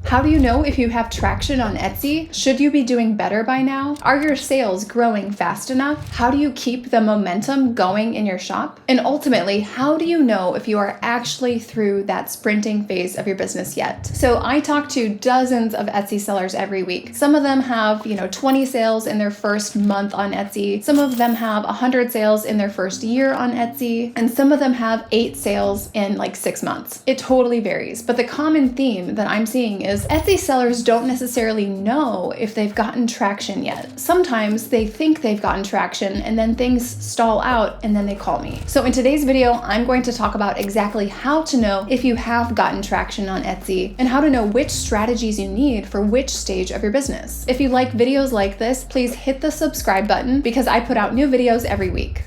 How do you know if you have traction on Etsy? Should you be doing better by now? Are your sales growing fast enough? How do you keep the momentum going in your shop? And ultimately, how do you know if you are actually through that sprinting phase of your business yet? So I talk to dozens of Etsy sellers every week. Some of them have, 20 sales in their first month on Etsy. Some of them have 100 sales in their first year on Etsy. And some of them have 8 sales in like 6 months. It totally varies. But the common theme that I'm seeing is Etsy sellers don't necessarily know if they've gotten traction yet. Sometimes they think they've gotten traction and then things stall out and then they call me. So in today's video, I'm going to talk about exactly how to know if you have gotten traction on Etsy and how to know which strategies you need for which stage of your business. If you like videos like this, please hit the subscribe button because I put out new videos every week.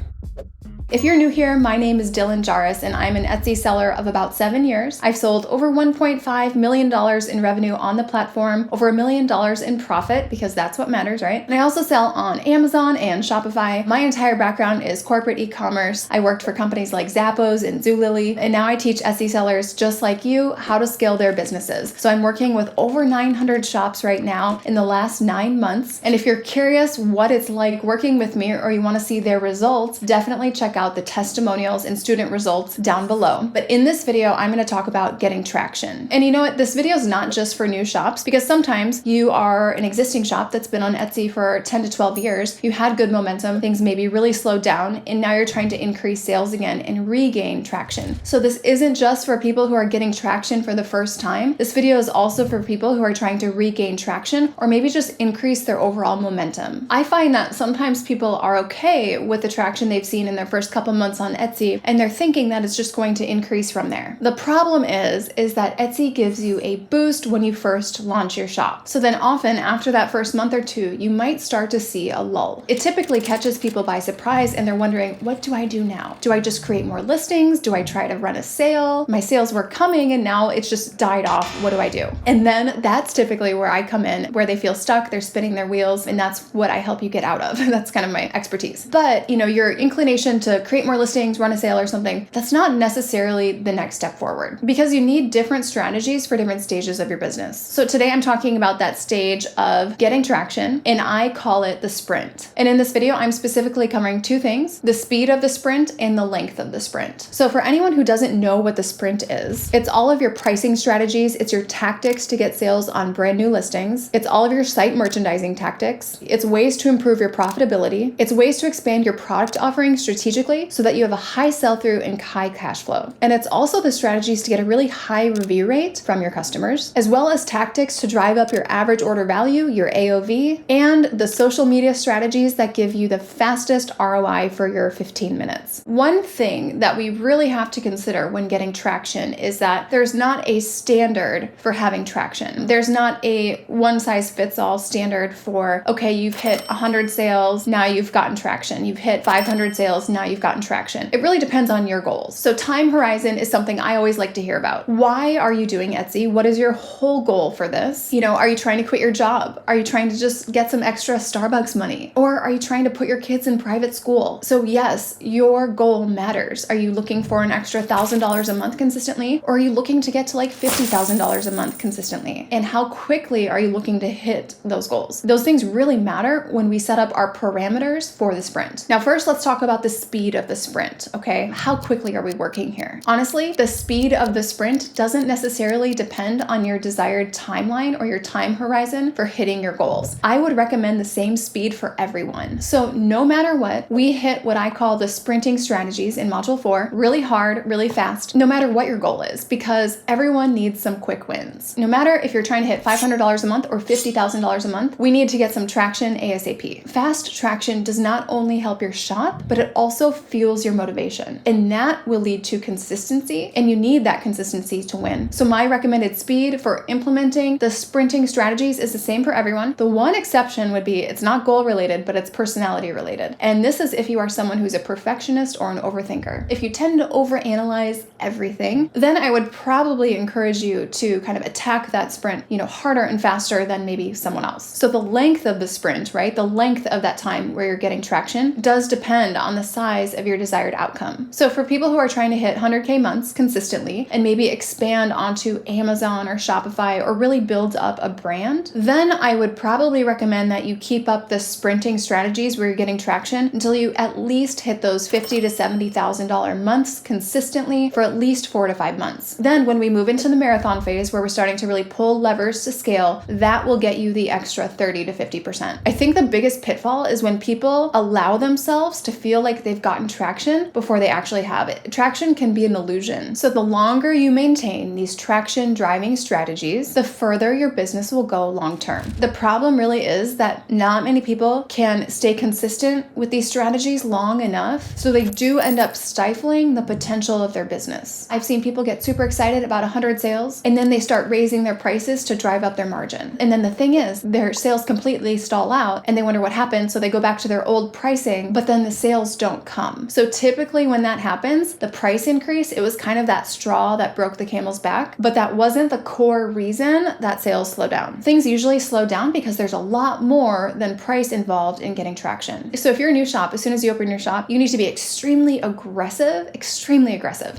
If you're new here, my name is Dylan Jarris and I'm an Etsy seller of about 7 years. I've sold over $1.5 million in revenue on the platform, over $1 million in profit because that's what matters, right? And I also sell on Amazon and Shopify. My entire background is corporate e-commerce. I worked for companies like Zappos and Zulily, and now I teach Etsy sellers just like you how to scale their businesses. So I'm working with over 900 shops right now in the last 9 months. And if you're curious what it's like working with me or you want to see their results, definitely check out the testimonials and student results down below. But in this video, I'm going to talk about getting traction. And you know what? This video is not just for new shops because sometimes you are an existing shop that's been on Etsy for 10 to 12 years. You had good momentum, things maybe really slowed down, and now you're trying to increase sales again and regain traction. So this isn't just for people who are getting traction for the first time. This video is also for people who are trying to regain traction or maybe just increase their overall momentum. I find that sometimes people are okay with the traction they've seen in their first couple months on Etsy, and they're thinking that it's just going to increase from there. The problem is that Etsy gives you a boost when you first launch your shop. So then often after that first month or two, you might start to see a lull. It typically catches people by surprise and they're wondering, what do I do now? Do I just create more listings? Do I try to run a sale? My sales were coming and now it's just died off. What do I do? And then that's typically where I come in, where they feel stuck, they're spinning their wheels, and that's what I help you get out of. That's kind of my expertise. But your inclination to create more listings, run a sale or something, that's not necessarily the next step forward because you need different strategies for different stages of your business. So today I'm talking about that stage of getting traction, and I call it the sprint. And in this video, I'm specifically covering 2 things: the speed of the sprint and the length of the sprint. So for anyone who doesn't know what the sprint is, it's all of your pricing strategies, it's your tactics to get sales on brand new listings, it's all of your site merchandising tactics, it's ways to improve your profitability, it's ways to expand your product offering strategically so that you have a high sell-through and high cash flow. And it's also the strategies to get a really high review rate from your customers, as well as tactics to drive up your average order value, your AOV, and the social media strategies that give you the fastest ROI for your 15 minutes. One thing that we really have to consider when getting traction is that there's not a standard for having traction. There's not a one-size-fits-all standard for, okay, you've hit 100 sales, now you've gotten traction. You've hit 500 sales, now you've gotten traction. It really depends on your goals. So time horizon is something I always like to hear about. Why are you doing Etsy? What is your whole goal for this? Are you trying to quit your job? Are you trying to just get some extra Starbucks money? Or are you trying to put your kids in private school? So yes, your goal matters. Are you looking for an extra $1,000 a month consistently? Or are you looking to get to like $50,000 a month consistently? And how quickly are you looking to hit those goals? Those things really matter when we set up our parameters for the sprint. Now, first, let's talk about the speed of the sprint, okay? How quickly are we working here? Honestly, the speed of the sprint doesn't necessarily depend on your desired timeline or your time horizon for hitting your goals. I would recommend the same speed for everyone. So no matter what, we hit what I call the sprinting strategies in Module 4 really hard, really fast, no matter what your goal is, because everyone needs some quick wins. No matter if you're trying to hit $500 a month or $50,000 a month, we need to get some traction ASAP. Fast traction does not only help your shop, but it also fuels your motivation. And that will lead to consistency, and you need that consistency to win. So my recommended speed for implementing the sprinting strategies is the same for everyone. The one exception would be it's not goal related, but it's personality related. And this is if you are someone who's a perfectionist or an overthinker. If you tend to overanalyze everything, then I would probably encourage you to kind of attack that sprint, harder and faster than maybe someone else. So the length of the sprint, right? The length of that time where you're getting traction does depend on the size size of your desired outcome. So for people who are trying to hit 100K months consistently and maybe expand onto Amazon or Shopify or really build up a brand, then I would probably recommend that you keep up the sprinting strategies where you're getting traction until you at least hit those $50,000 to $70,000 months consistently for at least 4 to 5 months. Then when we move into the marathon phase where we're starting to really pull levers to scale, that will get you the extra 30 to 50%. I think the biggest pitfall is when people allow themselves to feel like they've gotten traction before they actually have it. Traction can be an illusion. So the longer you maintain these traction driving strategies, the further your business will go long term. The problem really is that not many people can stay consistent with these strategies long enough, so they do end up stifling the potential of their business. I've seen people get super excited about 100 sales and then they start raising their prices to drive up their margin. And then the thing is, their sales completely stall out and they wonder what happened, so they go back to their old pricing, but then the sales don't come. So typically when that happens, the price increase, it was kind of that straw that broke the camel's back, but that wasn't the core reason that sales slow down. Things usually slow down because there's a lot more than price involved in getting traction. So if you're a new shop, as soon as you open your shop, you need to be extremely aggressive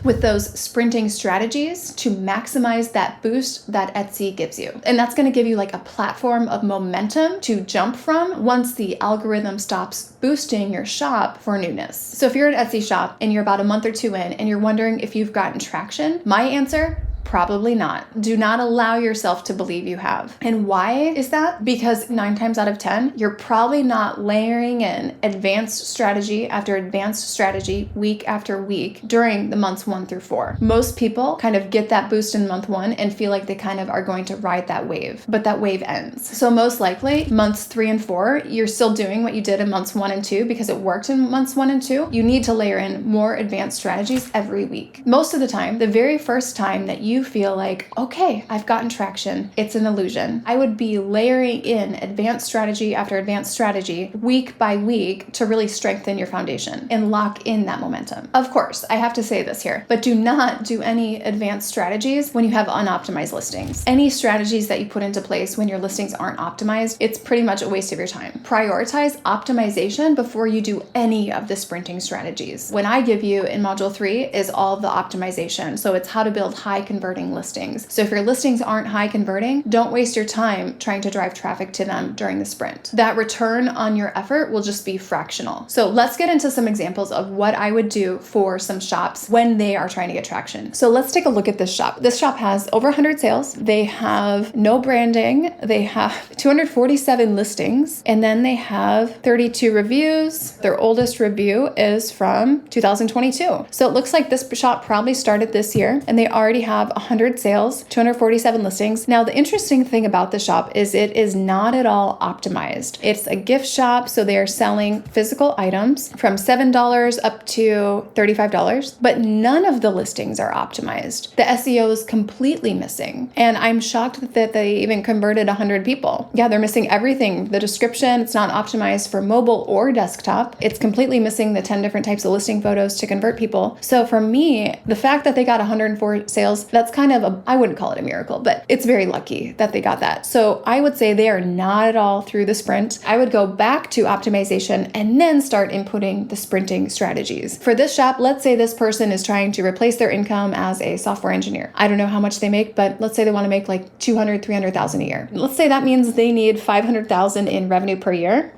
with those sprinting strategies to maximize that boost that Etsy gives you. And that's going to give you like a platform of momentum to jump from once the algorithm stops boosting your shop for newness. So if you're an Etsy shop and you're about a month or two in and you're wondering if you've gotten traction, my answer: probably not. Do not allow yourself to believe you have. And why is that? Because 9 times out of 10, you're probably not layering in advanced strategy after advanced strategy week after week during the months 1 through 4. Most people kind of get that boost in month 1 and feel like they kind of are going to ride that wave, but that wave ends. So most likely months 3 and 4, you're still doing what you did in months 1 and 2 because it worked in months 1 and 2. You need to layer in more advanced strategies every week. Most of the time, the very first time that you feel like, okay, I've gotten traction, it's an illusion, I would be layering in advanced strategy after advanced strategy week by week to really strengthen your foundation and lock in that momentum. Of course, I have to say this here, but do not do any advanced strategies when you have unoptimized listings. Any strategies that you put into place when your listings aren't optimized, it's pretty much a waste of your time. Prioritize optimization before you do any of the sprinting strategies. When I give you in module 3 is all of the optimization. So it's how to build high converting listings. So if your listings aren't high converting, don't waste your time trying to drive traffic to them during the sprint. That return on your effort will just be fractional. So let's get into some examples of what I would do for some shops when they are trying to get traction. So let's take a look at this shop. This shop has over 100 sales. They have no branding. They have 247 listings, and then they have 32 reviews. Their oldest review is from 2022. So it looks like this shop probably started this year, and they already have 100 sales, 247 listings. Now, the interesting thing about the shop is it is not at all optimized. It's a gift shop, so they are selling physical items from $7 up to $35, but none of the listings are optimized. The SEO is completely missing, and I'm shocked that they even converted 100 people. Yeah, they're missing everything. The description, it's not optimized for mobile or desktop. It's completely missing the 10 different types of listing photos to convert people. So for me, the fact that they got 104 sales, that's kind of I wouldn't call it a miracle, but it's very lucky that they got that. So I would say they are not at all through the sprint. I would go back to optimization and then start inputting the sprinting strategies. For this shop, let's say this person is trying to replace their income as a software engineer. I don't know how much they make, but let's say they want to make like 200, 300,000 a year. Let's say that means they need 500,000 in revenue per year.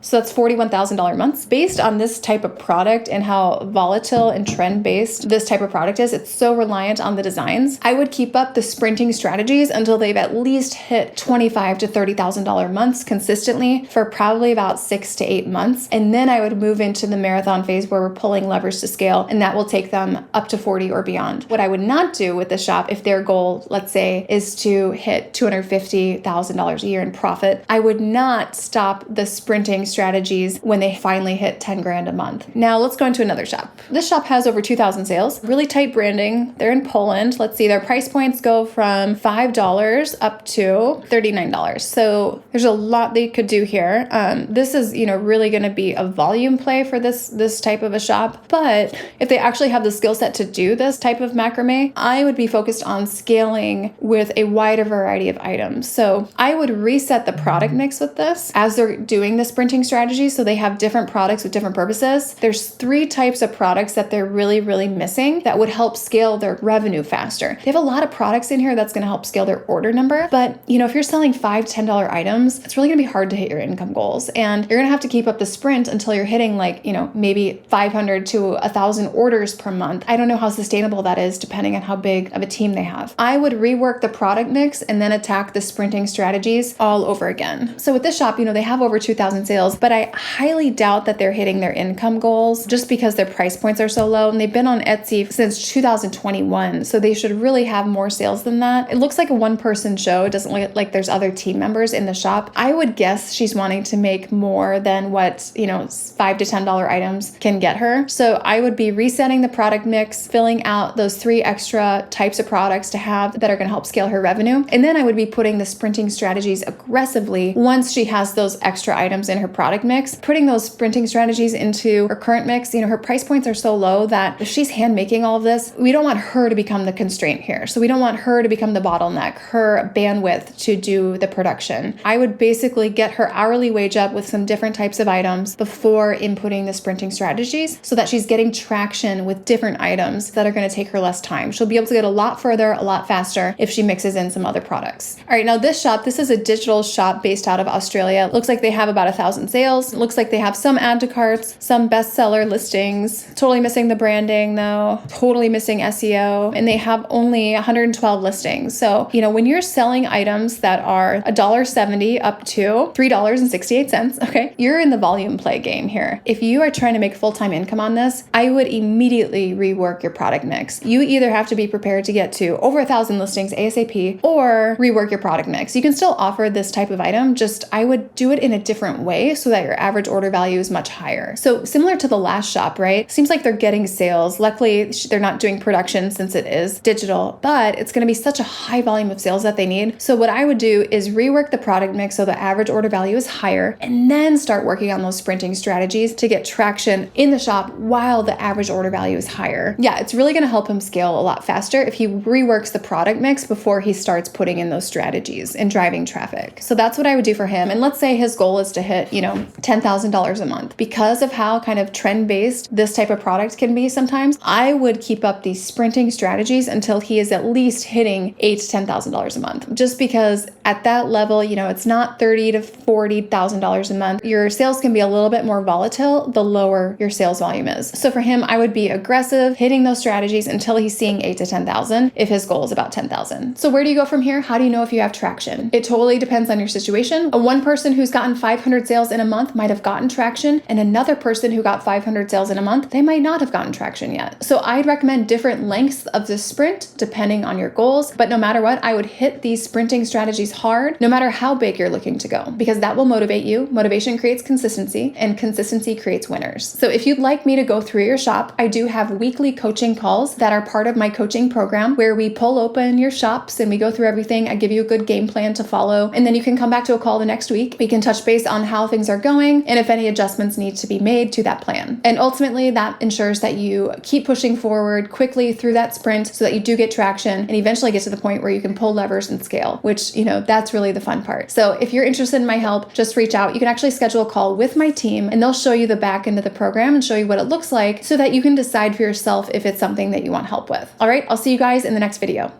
So that's $41,000 months. Based on this type of product and how volatile and trend-based this type of product is, it's so reliant on the designs. I would keep up the sprinting strategies until they've at least hit $25,000 to $30,000 months consistently for probably about 6 to 8 months. And then I would move into the marathon phase where we're pulling levers to scale, and that will take them up to 40 or beyond. What I would not do with the shop, if their goal, let's say, is to hit $250,000 a year in profit, I would not stop the sprinting strategies when they finally hit 10 grand a month. Now let's go into another shop. This shop has over 2,000 sales, really tight branding. They're in Poland. Let's see, their price points go from $5 up to $39. So there's a lot they could do here. This is, really going to be a volume play for this type of a shop. But if they actually have the skill set to do this type of macrame, I would be focused on scaling with a wider variety of items. So I would reset the product mix with this as they're doing the sprinting sprinting strategies, so they have different products with different purposes. There's 3 types of products that they're really, really missing that would help scale their revenue faster. They have a lot of products in here that's going to help scale their order number, but if you're selling $5, $10 items, it's really going to be hard to hit your income goals, and you're going to have to keep up the sprint until you're hitting maybe 500 to 1,000 orders per month. I don't know how sustainable that is depending on how big of a team they have. I would rework the product mix and then attack the sprinting strategies all over again. So with this shop, they have over 2,000 sales, but I highly doubt that they're hitting their income goals just because their price points are so low, and they've been on Etsy since 2021, so they should really have more sales than that. It looks like a one-person show. It doesn't look like there's other team members in the shop. I would guess she's wanting to make more than what $5 to $10 items can get her. So I would be resetting the product mix, filling out those 3 extra types of products to have that are going to help scale her revenue. And then I would be putting the sprinting strategies aggressively once she has those extra items in her product mix, putting those sprinting strategies into her current mix. Her price points are so low that if she's hand making all of this, we don't want her to become the constraint here. So we don't want her to become the bottleneck, her bandwidth to do the production. I would basically get her hourly wage up with some different types of items before inputting the sprinting strategies so that she's getting traction with different items that are going to take her less time. She'll be able to get a lot further, a lot faster if she mixes in some other products. All right, now this shop, this is a digital shop based out of Australia. It looks like they have about 1,000 sales. It looks like they have some add to carts, some bestseller listings, totally missing the branding though, totally missing SEO, and they have only 112 listings. So, when you're selling items that are $1.70 up to $3.68, okay, you're in the volume play game here. If you are trying to make full-time income on this, I would immediately rework your product mix. You either have to be prepared to get to over 1,000 listings ASAP or rework your product mix. You can still offer this type of item, just I would do it in a different way so that your average order value is much higher. So similar to the last shop, right? Seems like they're getting sales. Luckily, they're not doing production since it is digital, but it's going to be such a high volume of sales that they need. So what I would do is rework the product mix so the average order value is higher, and then start working on those sprinting strategies to get traction in the shop while the average order value is higher. Yeah, it's really going to help him scale a lot faster if he reworks the product mix before he starts putting in those strategies and driving traffic. So that's what I would do for him. And let's say his goal is to hit, $10,000 a month. Because of how kind of trend-based this type of product can be sometimes, I would keep up these sprinting strategies until he is at least hitting $8,000 to $10,000 a month. Just because at that level, it's not $30,000 to $40,000 a month. Your sales can be a little bit more volatile the lower your sales volume is. So for him, I would be aggressive, hitting those strategies until he's seeing $8,000 to $10,000 if his goal is about $10,000. So where do you go from here? How do you know if you have traction? It totally depends on your situation. One person who's gotten 500 sales in a month might have gotten traction, and another person who got 500 sales in a month, they might not have gotten traction yet. So I'd recommend different lengths of the sprint depending on your goals, but no matter what, I would hit these sprinting strategies hard, no matter how big you're looking to go, because that will motivate you. Motivation creates consistency, and consistency creates winners. So if you'd like me to go through your shop, I do have weekly coaching calls that are part of my coaching program where we pull open your shops and we go through everything. I give you a good game plan to follow, and then you can come back to a call the next week. We can touch base on how things are going and if any adjustments need to be made to that plan. And ultimately, that ensures that you keep pushing forward quickly through that sprint so that you do get traction and eventually get to the point where you can pull levers and scale, which, that's really the fun part. So if you're interested in my help, just reach out. You can actually schedule a call with my team and they'll show you the back end of the program and show you what it looks like so that you can decide for yourself if it's something that you want help with. All right, I'll see you guys in the next video.